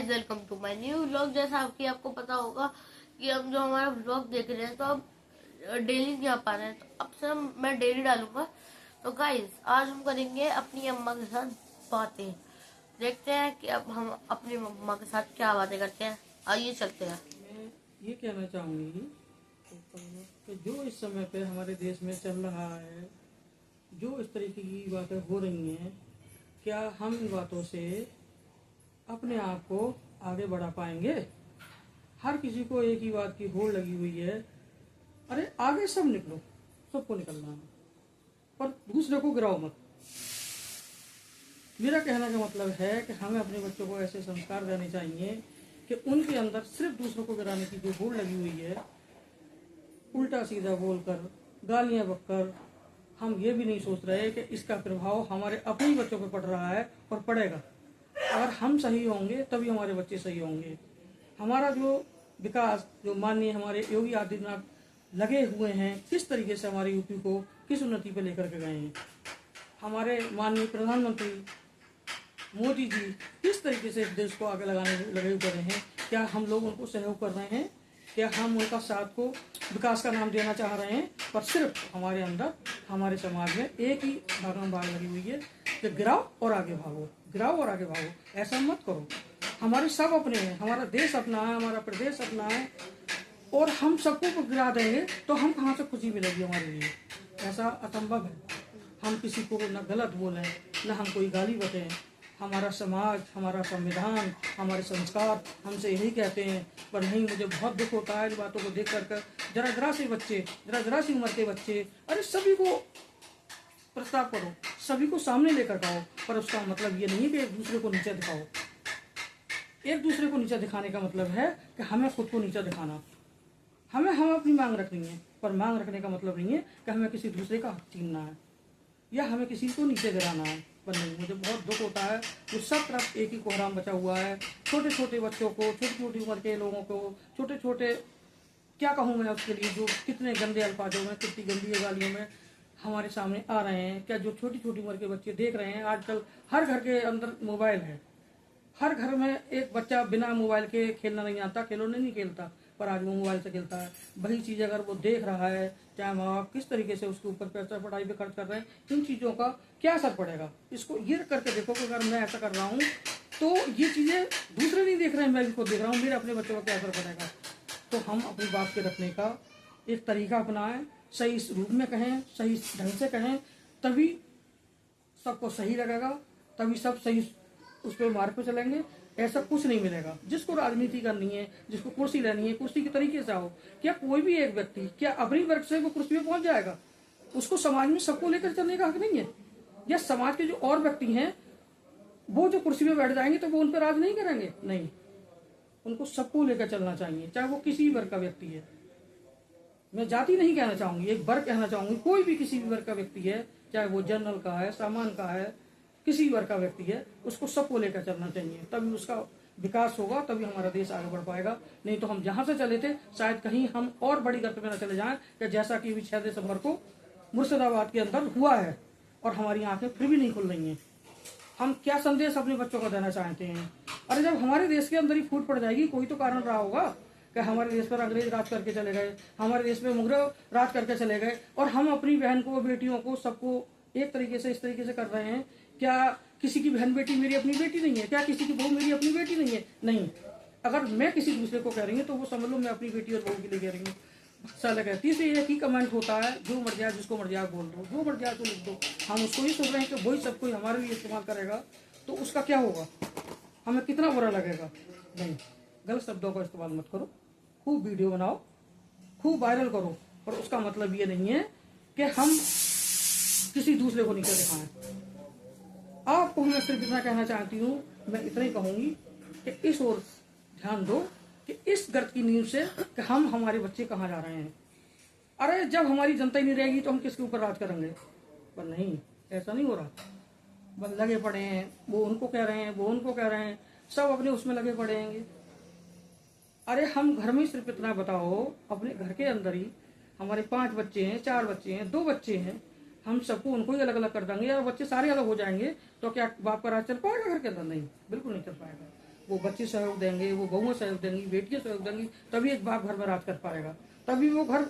Welcome to my new vlog. जैसा कि आपको पता होगा कि हम जो हमारा व्लॉग देख रहे हैं तो अब डेली नहीं आ पा रहे हैं, तो अब से मैं डेली डालूंगा। तो गाइस, आज हम करेंगे अपनी अम्मा के साथ बातें। देखते हैं कि अब हम अपनी मम्मा के साथ क्या बातें करते हैं। आइए चलते हैं। मैं ये कहना चाहूँगी कि जो इस समय पे हमारे देश में चल रहा है, जो इस तरीके की बातें हो रही हैं, क्या हम इन बातों से अपने आप को आगे बढ़ा पाएंगे? हर किसी को एक ही बात की होड़ लगी हुई है, अरे आगे सब निकलो, सबको निकलना है, पर दूसरे को गिराओ मत। मेरा कहने का मतलब है कि हमें अपने बच्चों को ऐसे संस्कार देने चाहिए कि उनके अंदर सिर्फ दूसरों को गिराने की जो होड़ लगी हुई है, उल्टा सीधा बोलकर, गालियां बककर, हम ये भी नहीं सोच रहे कि इसका प्रभाव हमारे अपने ही बच्चों पर पड़ रहा है और पड़ेगा। अगर हम सही होंगे तभी हमारे बच्चे सही होंगे। हमारा जो विकास, जो माननीय हमारे योगी आदित्यनाथ लगे हुए हैं, किस तरीके से हमारे यूपी को किस उन्नति पे लेकर के गए हैं, हमारे माननीय प्रधानमंत्री मोदी जी किस तरीके से इस देश को आगे लगे हुए हैं, क्या हम लोग उनको सहयोग कर रहे हैं? क्या हम उनका साथ को विकास का नाम देना चाह रहे हैं? पर सिर्फ हमारे अंदर, हमारे समाज में एक ही भागम भाग लगी हुई है कि गिराओ और आगे भागो, गिराओ और आगे भागो। ऐसा मत करो। हमारे सब अपने हैं, हमारा देश अपना है, हमारा प्रदेश अपना है, और हम सबको गिरा देंगे तो हम कहाँ से खुशी मिलेगी हमारे लिए? ऐसा असंभव है। हम किसी को न गलत बोलें, न हम कोई गाली बतें। हमारा समाज, हमारा संविधान, हमारे संस्कार हमसे यही कहते हैं। पर नहीं, मुझे बहुत दुख होता है इन बातों को देख कर। जरा से बच्चे, जरा सी उम्र के बच्चे, अरे सभी को प्रस्ताव करो, सभी को सामने लेकर आओ, पर उसका मतलब ये नहीं है कि एक दूसरे को नीचे दिखाओ। एक दूसरे को नीचे दिखाने का मतलब है कि हमें खुद को नीचे दिखाना। हम अपनी मांग रखनी है, पर मांग रखने का मतलब नहीं है कि हमें किसी दूसरे का हक छीनना है या हमें किसी को नीचे गिराना है। पर नहीं, मुझे बहुत दुख होता है कि सब तरफ एक ही कोहराम बचा हुआ है। छोटे छोटे बच्चों को, छोटी छोटी उम्र के लोगों को, छोटे छोटे, क्या कहूँ मैं उसके लिए, जो कितने गंदे अल्फाजों में, कितनी गंदी गालियों में हमारे सामने आ रहे हैं। क्या जो छोटी छोटी उम्र के बच्चे देख रहे हैं, आजकल हर घर के अंदर मोबाइल है। हर घर में एक बच्चा बिना मोबाइल के खेलना नहीं आता, खिलौने नहीं खेलता, पर आज वो मोबाइल से खेलता है। वही चीज़ अगर वो देख रहा है, चाहे माँ बाप किस तरीके से उसके ऊपर पैसा पढ़ाई पे खर्च कर रहे हैं, इन चीज़ों का क्या असर पड़ेगा? इसको ये करके देखो कि अगर मैं ऐसा कर रहा हूँ तो ये चीज़ें दूसरे नहीं देख रहे हैं, मैं भी खुद देख रहा हूँ, मेरे अपने बच्चों का क्या असर पड़ेगा? तो हम अपनी बात के रखने का एक तरीका अपनाएं, सही रूप में कहें, सही ढंग से कहें, तभी सबको सही लगेगा, तभी सब सही उस पर मार्ग पे चलेंगे। ऐसा कुछ नहीं मिलेगा। जिसको राजनीति करनी है, जिसको कुर्सी लेनी है, कुर्सी के तरीके से आओ। क्या कोई भी एक व्यक्ति क्या अपनी वर्ग से वो कुर्सी पे पहुंच जाएगा? उसको समाज में सबको लेकर चलने का हक नहीं है? या समाज के जो और व्यक्ति हैं वो जो कुर्सी पे बैठ जाएंगे तो वो उन पर राज नहीं करेंगे? नहीं, उनको सबको लेकर चलना चाहिए, चाहे वो किसी भी वर्ग का व्यक्ति है। मैं जाति नहीं कहना चाहूंगी, एक वर्ग कहना चाहूंगी। कोई भी किसी भी वर्ग का व्यक्ति है, चाहे वो जनरल का है, सामान्य का है, किसी वर्ग का व्यक्ति है, उसको सबको लेकर चलना चाहिए, तभी उसका विकास होगा, तभी हमारा देश आगे बढ़ पाएगा। नहीं तो हम जहां से चले थे शायद कहीं हम और बड़ी गर्त में न चले जाएं, कि जैसा कि 6 दिसंबर को मुर्शिदाबाद के अंदर हुआ है, और हमारी आंखें फिर भी नहीं खुल रही हैं। हम क्या संदेश अपने बच्चों को देना चाहते हैं? अरे जब हमारे देश के अंदर ही फूट पड़ जाएगी, कोई तो कारण रहा होगा कि हमारे देश पर अंग्रेज राज करके चले गए, हमारे देश में मुगल राज करके चले गए, और हम अपनी बहन को, बेटियों को, सबको एक तरीके से, इस तरीके से कर रहे हैं। क्या किसी की बहन बेटी मेरी अपनी बेटी नहीं है? क्या किसी की बहू मेरी अपनी बेटी नहीं है? नहीं। अगर मैं किसी दूसरे को कह रही हूँ तो वो समझ लो मैं अपनी बेटी और बहू के लिए कह रही हूँ। साल कहती है, एक ही कमेंट होता है, जो मर जाए, जिसको मर जाए बोल दो, जो मर जाए तो लिख दो। हम उसको ही सोच रहे हैं कि वही सब कोई हमारे लिए इस्तेमाल करेगा तो उसका क्या होगा, हमें कितना बुरा लगेगा? नहीं, गलत शब्दों का इस्तेमाल मत करो। खूब वीडियो बनाओ, खूब वायरल करो, पर उसका मतलब ये नहीं है कि हम किसी दूसरे को नीचे दिखाएं। आपको मैं सिर्फ इतना कहना चाहती हूँ, मैं इतना ही कहूंगी कि इस ओर ध्यान दो कि इस गर्त की नींव से कि हम, हमारे बच्चे कहाँ जा रहे हैं। अरे जब हमारी जनता ही नहीं रहेगी तो हम किसके ऊपर राज करेंगे? पर नहीं, ऐसा नहीं हो रहा। बस लगे पड़े हैं, वो उनको कह रहे हैं, वो उनको कह रहे हैं, सब अपने उसमें लगे पड़े हैं। अरे हम घर में सिर्फ इतना बताओ, अपने घर के अंदर ही हमारे 5 बच्चे हैं, 4 बच्चे हैं, 2 बच्चे हैं, हम सबको उनको ही अलग अलग कर देंगे और बच्चे सारे अलग हो जाएंगे तो क्या बाप का राज चल पाएगा घर के अंदर? नहीं, बिल्कुल नहीं चल पाएगा। वो बच्चे सहयोग देंगे, वो बहुएं सहयोग देंगी, बेटियां सहयोग देंगी, तभी एक बाप घर में राज कर पाएगा, तभी वो घर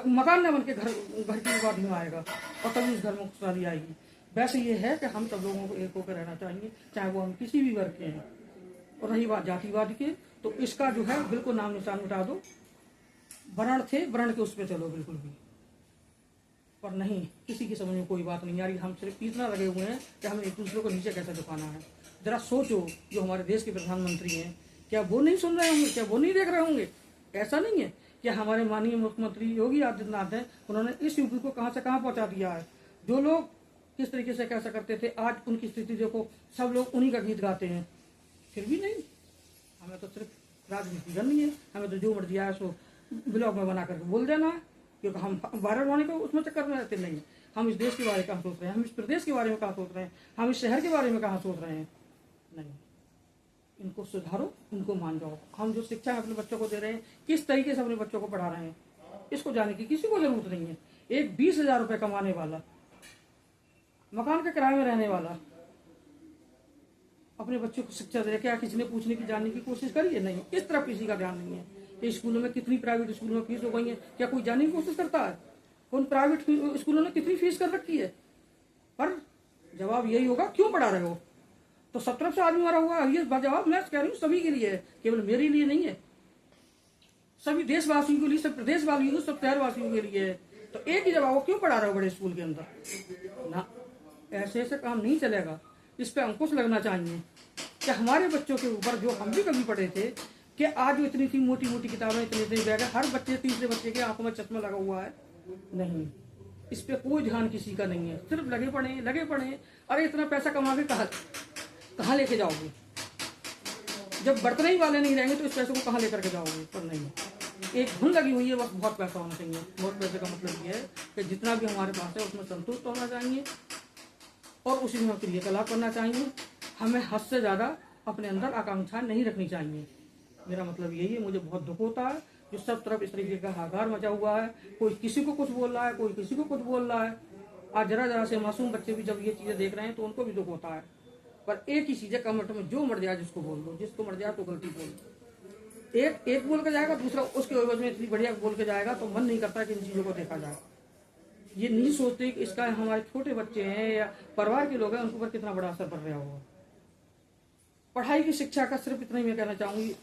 मकान न बन के घर की बात में आएगा, और तभी उस घर में खुशहाली आएगी। वैसे ये है कि हम सब लोगों को एक होकर रहना चाहिए, चाहे वो हम किसी भी वर्ग के हैं। और रही बात जातिवाद की, तो इसका जो है बिल्कुल नाम निशान मिटा दो। वर्ण थे, वर्ण के उस पर चलो बिल्कुल भी, पर नहीं, किसी की समझ में कोई बात नहीं आ रही। हम सिर्फ इतना लगे हुए हैं कि हमें एक दूसरे को नीचे कैसे दिखाना है। जरा सोचो, जो हमारे देश के प्रधानमंत्री हैं, क्या वो नहीं सुन रहे होंगे, क्या वो नहीं देख रहे होंगे? ऐसा नहीं है कि हमारे माननीय मुख्यमंत्री योगी आदित्यनाथ हैं, उन्होंने इस यूपी को कहाँ से कहाँ पहुँचा दिया है। जो लोग किस तरीके से कैसा करते थे, आज उनकी स्थिति देखो, सब लोग उन्हीं का गीत गाते हैं। फिर भी नहीं, हमें तो सिर्फ राजनीति करनी है, हमें तो जो मर्जी आया सो ब्लॉग में बना करके बोल देना है, क्योंकि हम वायरल होने को उसमें चक्कर में रहते नहीं। हम इस देश के बारे में कहाँ सोच रहे हैं, हम इस प्रदेश के बारे में कहाँ सोच रहे हैं, हम इस शहर के बारे में कहाँ सोच रहे हैं? नहीं, इनको सुधारो, इनको मान जाओ। हम जो शिक्षा अपने बच्चों को दे रहे हैं, किस तरीके से अपने बच्चों को पढ़ा रहे हैं, इसको जाने की किसी को जरूरत नहीं है। एक 20,000 रुपये कमाने वाला, मकान के किराए में रहने वाला अपने बच्चों को शिक्षा दे रहे, क्या किसी ने पूछने की जानने की कोशिश करी है? नहीं, इस तरफ किसी का ध्यान नहीं है। स्कूलों में कितनी प्राइवेट स्कूलों में फीस हो गई है, क्या कोई जानने की कोशिश करता है? उन प्राइवेट स्कूलों ने कितनी फीस कर रखी है? पर जवाब यही होगा, क्यों पढ़ा रहे हो? तो सब तरफ से आदमी मरा हुआ है। ये जवाब मैं कह रही हूँ सभी के लिए है, केवल मेरे लिए नहीं है, सभी देशवासियों के लिए, सब प्रदेशवासियों, सब शहरवासियों के लिए है। तो एक ही जवाब हो, क्यों पढ़ा रहे हो बड़े स्कूल के अंदर? ना, ऐसे ऐसे काम नहीं चलेगा। इस पे अंकुश लगना चाहिए कि हमारे बच्चों के ऊपर, जो हम भी कभी पढ़े थे, कि आज जो इतनी मोटी मोटी किताबें, इतने बैग है, हर बच्चे, तीसरे बच्चे के आंखों में चश्मा लगा हुआ है। नहीं, इस पे कोई ध्यान किसी का नहीं है, सिर्फ लगे पड़े। अरे इतना पैसा कमा के कहाँ लेके जाओगे? जब बर्तन ही वाले नहीं रहेंगे तो इस पैसे को कहाँ लेकर के जाओगे? पर नहीं, एक धुन लगी हुई है, बस बहुत पैसा होना चाहिए। बहुत पैसे का मतलब ये है कि जितना भी हमारे पास है उसमें संतुष्ट होना चाहिए और उसी में क्रियाकलाप करना चाहिए। हमें हद से ज़्यादा अपने अंदर आकांक्षा नहीं रखनी चाहिए। मेरा मतलब यही है। मुझे बहुत दुख होता है जो सब तरफ इस तरीके का हाहाकार मचा हुआ है, कोई किसी को कुछ बोल रहा है, कोई किसी को कुछ बोल रहा है। आज जरा से मासूम बच्चे भी जब ये चीज़ें देख रहे हैं तो उनको भी दुख होता है। पर एक ही चीज़ है, कमेंट में जो मर जाए जिसको बोल दो, जिसको मर जाए तो गलती बोल दो। एक बोल के जाएगा, दूसरा उसके एवज में इतनी बढ़िया बोल के जाएगा, तो मन नहीं करता कि इन चीज़ों को देखा जाए। ये नहीं सोचते कि इसका हमारे छोटे बच्चे हैं या परिवार के लोग हैं, उनके ऊपर कितना बड़ा असर पड़ रहा होगा। पढ़ाई की शिक्षा का सिर्फ इतना ही मैं कहना चाहूंगी,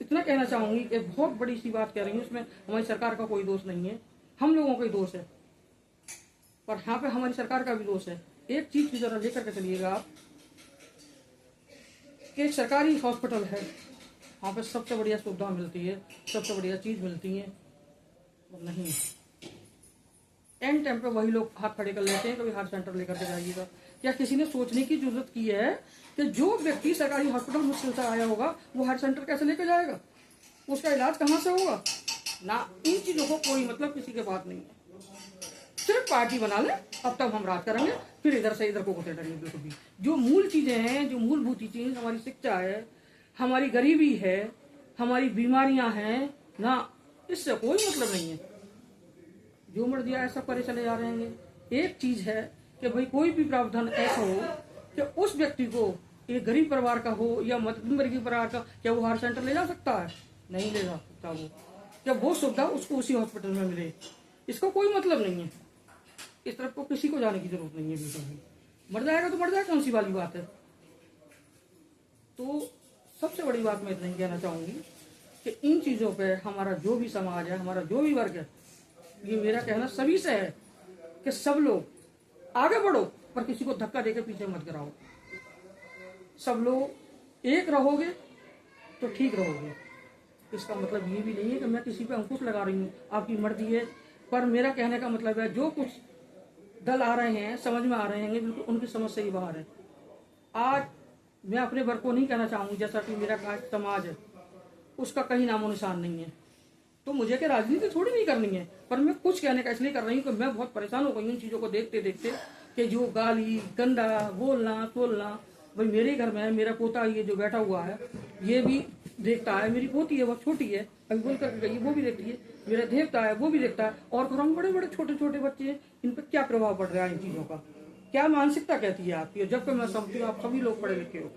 इतना कहना चाहूंगी कि बहुत बड़ी सी बात कह रही हूँ, इसमें हमारी सरकार का कोई दोष नहीं है, हम लोगों का ही दोष है, पर यहाँ पे हमारी सरकार का भी दोष है। एक चीज की जरा लेकर के चलिएगा आप, कि एक सरकारी हॉस्पिटल है, वहाँ पे सबसे बढ़िया सुविधा मिलती है, सबसे बढ़िया चीज मिलती है, नहीं, एंड टाइम पे वही लोग हाथ खड़े कर लेते हैं, कभी हार्ट सेंटर लेकर के जाइएगा। क्या किसी ने सोचने की जरूरत की है कि जो व्यक्ति सरकारी हॉस्पिटल मुश्किल से आया होगा वो हार्ट सेंटर कैसे लेकर जाएगा, उसका इलाज कहाँ से होगा? ना, इन चीजों को कोई मतलब किसी के बात नहीं है। सिर्फ पार्टी बना ले, अब तब हम राज करेंगे, फिर इधर से इधर को घुसे करेंगे। बिल्कुल भी जो मूल चीजें हैं, जो मूलभूत चीजें, हमारी शिक्षा है, हमारी गरीबी है, हमारी बीमारियां हैं ना, इससे कोई मतलब नहीं है। जो मर दिया ऐसा करे चले जा रहे हैं। एक चीज है कि भाई कोई भी प्रावधान ऐसा हो कि उस व्यक्ति को, एक गरीब परिवार का हो या मध्यम वर्गीय परिवार का, क्या वो हार्ट सेंटर ले जा सकता है? नहीं ले जा सकता वो। क्या वो सुविधा उसको उसी हॉस्पिटल में मिले, इसका कोई मतलब नहीं है। इस तरफ को किसी को जाने की जरूरत नहीं है बिल्कुल भी। मर जाएगा तो मर जाएगा, कौन सी वाली बात है। तो सबसे बड़ी बात मैं इतना ही कहना चाहूंगी कि इन चीजों पे हमारा जो भी समाज है, हमारा जो भी वर्ग है, ये मेरा कहना सभी से है कि सब लोग आगे बढ़ो, पर किसी को धक्का देकर पीछे मत गिराओ। सब लोग एक रहोगे तो ठीक रहोगे। इसका मतलब ये भी नहीं है कि मैं किसी पे अंकुश लगा रही हूँ, आपकी मर्जी है, पर मेरा कहने का मतलब है जो कुछ दल आ रहे हैं, समझ में आ रहे हैं, बिल्कुल उनकी समझ से ही बाहर है। आज मैं अपने वर्ग को नहीं कहना चाहूंगी, जैसा कि मेरा समाज है उसका कहीं नामो निशान नहीं है, तो मुझे क्या राजनीति थोड़ी नहीं करनी है, पर मैं कुछ कहने का इसलिए कर रही हूँ कि मैं बहुत परेशान हो गई हूँ इन चीजों को देखते देखते, कि जो गाली गंदा बोलना तोलना। भाई मेरे घर में मेरा पोता ये जो बैठा हुआ है ये भी देखता है, मेरी पोती है वो छोटी है अभी बोल कर गई, वो भी देखती है, मेरा देवता है वो भी देखता है, और घरों में बड़े बड़े छोटे छोटे बच्चे हैं, इन पर क्या प्रभाव पड़ रहा है इन चीजों का, क्या मानसिकता कहती है आपकी। जबकि मैं समझती हूँ आप सभी लोग पढ़े लिखे हो,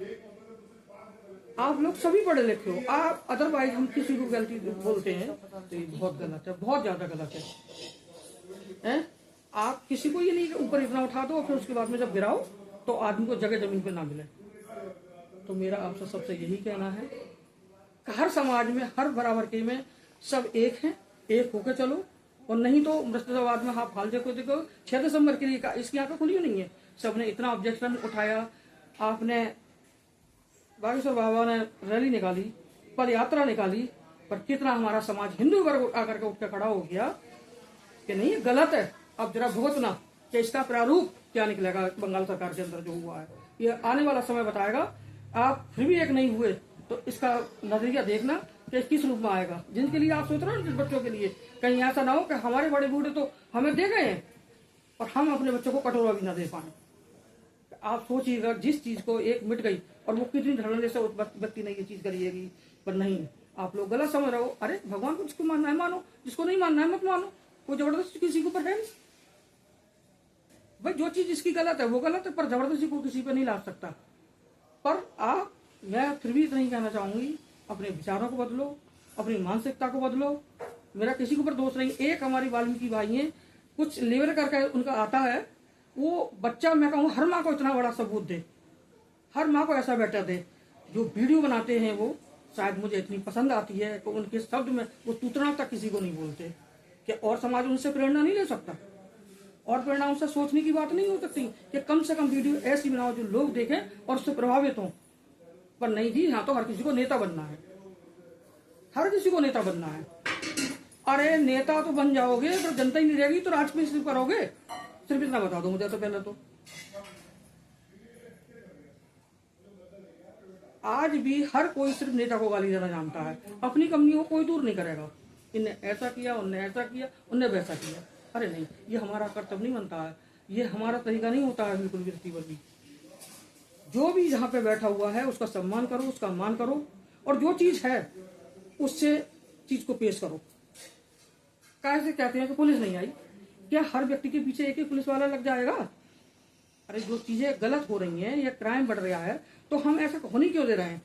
आप लोग सभी पढ़े लिखे हो, आप अदरवाइज हम किसी को गलती बोलते हैं तो ये बहुत गलत है, बहुत ज्यादा गलत है? आप किसी को ये नहीं ऊपर इतना उठा दो और फिर उसके बाद में जब गिराओ तो आदमी को जगह जमीन पे ना मिले। तो मेरा आपसे सबसे यही कहना है कि हर समाज में, हर बराबर के में सब एक हैं, एक होकर चलो। और नहीं तो मुर्शिदाबाद में आप हाल देखो 6 दिसंबर के लिए इसकी आंखें खुली नहीं है। सबने इतना ऑब्जेक्शन उठाया, आपने बागेश्वर बाबा ने रैली निकाली, पद यात्रा निकाली, पर कितना हमारा समाज हिंदू वर्ग आकर के उठ के खड़ा हो गया कि नहीं ये गलत है। अब जरा भुगतना कि इसका प्रारूप क्या निकलेगा बंगाल सरकार के अंदर जो हुआ है, ये आने वाला समय बताएगा। आप फिर भी एक नहीं हुए तो इसका नजरिया देखना कि किस रूप में आएगा। जिनके लिए आप सोच रहे हो जिस बच्चों के लिए, कहीं ऐसा ना हो कि हमारे बड़े बूढ़े तो हमें दे गए हैं और हम अपने बच्चों को कटोरा भी ना दे पाए। आप सोचिएगा, जिस चीज को एक मिट गई और वो कितनी धड़ल्ले से उस व्यक्ति ने ये चीज करिएगी, पर नहीं, आप लोग गलत समझ रहे हो। अरे भगवान को जिसको मानना है मानो, जिसको नहीं मानना है मत मानो। कोई जबरदस्ती किसी के ऊपर है नहीं भाई। जो चीज जिसकी गलत है वो गलत है, पर जबरदस्ती को किसी पे नहीं ला सकता। पर मैं फिर भी इतना ही कहना चाहूंगी, अपने विचारों को बदलो, अपनी मानसिकता को बदलो। मेरा किसी के ऊपर दोष नहीं। एक हमारी वाल्मीकि भाई है, कुछ लेवल करके उनका आता है, वो बच्चा, मैं कहूँ हर माँ को इतना बड़ा सबूत दे, हर माँ को ऐसा बेटा दे। जो वीडियो बनाते हैं वो शायद मुझे इतनी पसंद आती है कि उनके शब्द में वो तूतना तक किसी को नहीं बोलते कि और समाज उनसे प्रेरणा नहीं ले सकता, और प्रेरणा उनसे सोचने की बात नहीं हो सकती कि कम से कम वीडियो ऐसी बनाओ जो लोग देखें और उससे प्रभावित हों। पर नहीं जी, यहाँ तो हर किसी को नेता बनना है, हर किसी को नेता बनना है। अरे नेता तो बन जाओगे, अगर जनता ही नहीं रहेगी तो राज पे सिर्फ करोगे। सिर्फ इतना बता दो मुझे तो पहले तो। आज भी हर कोई सिर्फ नेता को गाली देना जानता है, अपनी कंपनी को कोई दूर नहीं करेगा। इनने ऐसा किया, उनने ऐसा किया, उनने वैसा किया। अरे नहीं, ये हमारा कर्तव्य नहीं बनता है, ये हमारा तरीका नहीं होता है बिल्कुल भी। रतीबर भी जो भी जहाँ पे बैठा हुआ है उसका सम्मान करो, उसका मान करो, और जो चीज है उससे चीज को पेश करो। कैसे कहते हैं कि पुलिस नहीं आई, क्या हर व्यक्ति के पीछे एक ही पुलिस वाला लग जाएगा? अरे जो चीजें गलत हो रही हैं या क्राइम बढ़ रहा है तो हम ऐसा होने क्यों दे रहे हैं?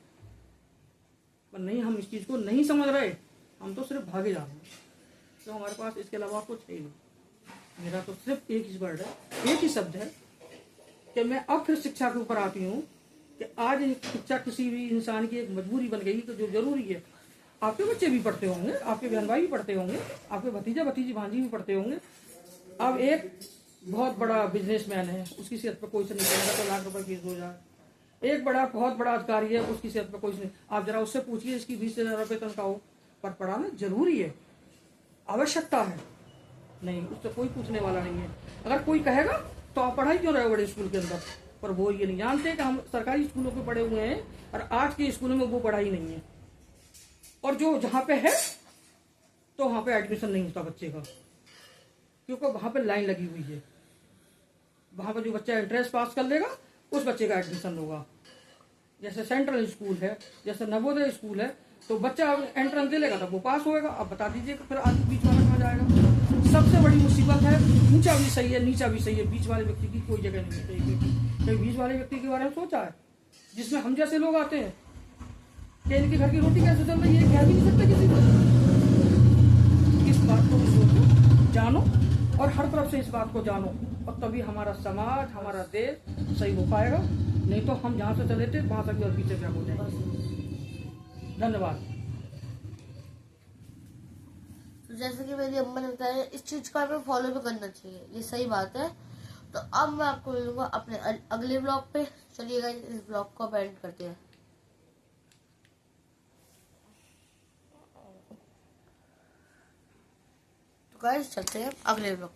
पर नहीं, हम इस चीज को नहीं समझ रहे, हम तो सिर्फ भागे जा रहे हैं। तो हमारे पास इसके अलावा कुछ है नहीं। मेरा तो सिर्फ एक ही वर्ड है, एक ही शब्द है कि मैं अब फिर शिक्षा के ऊपर आती हूँ कि आज शिक्षा किसी भी इंसान की एक मजबूरी बन गई, तो जो जरूरी है। आपके बच्चे भी पढ़ते होंगे, आपके बहन भाई भी पढ़ते होंगे, आपके भतीजा भतीजी भांजी भी पढ़ते होंगे। अब एक बहुत बड़ा बिजनेसमैन है, उसकी सेहत पर कोई से नहीं करेगा तो लाख रुपए फीस हो जाए। एक बहुत बड़ा अधिकारी है, उसकी सेहत पर कोई नहीं। आप जरा उससे पूछिए, इसकी 20,000 रुपये तनख्वाह हो, पर पढ़ाना जरूरी है, आवश्यकता है। नहीं, उससे कोई पूछने वाला नहीं है। अगर कोई कहेगा तो आप पढ़ाई क्यों रहे हो बड़े स्कूल के अंदर? पर वो ये नहीं जानते कि हम सरकारी स्कूलों में पढ़े हुए हैं और आज के स्कूलों में वो पढ़ाई नहीं है। और जो जहाँ पे है तो वहां पे एडमिशन नहीं होता बच्चे का, क्योंकि वहां पे लाइन लगी हुई है। वहां पर जो बच्चा एंट्रेंस पास कर लेगा उस बच्चे का एडमिशन होगा। जैसे सेंट्रल स्कूल है, जैसे नवोदय स्कूल है, तो बच्चा एंट्रेंस दे लेगा तब वो पास होएगा। अब बता दीजिए फिर आगे बीच वाला कहाँ जाएगा? सबसे बड़ी मुसीबत है, ऊंचा भी सही है नीचा भी सही है, बीच वाले व्यक्ति की कोई जगह नहीं है। कहीं बीच वाले व्यक्ति के बारे में सोचा है जिसमें हम जैसे लोग आते हैं कि इनके घर की रोटी कैसे चल रही है, कह भी नहीं सकते किसी को। इस बात को सोचो, जानो, और हर तरफ से इस बात को जानो, और तभी हमारा समाज, हमारा देश सही हो पाएगा। नहीं तो हम जहाँ से चले थे वहां से भी और पीछे बैक हो जाएंगे। धन्यवाद। जैसे कि मेरी अम्मा ने बताया, इस चीज को हमें फॉलो भी करना चाहिए, ये सही बात है। तो अब मैं आपको मिलूंगा अपने अगले ब्लॉग पे। चलिए गाइस, इस ब्लॉग को एंड करते हैं। तो गाइस चलते हैं अगले ब्लॉग।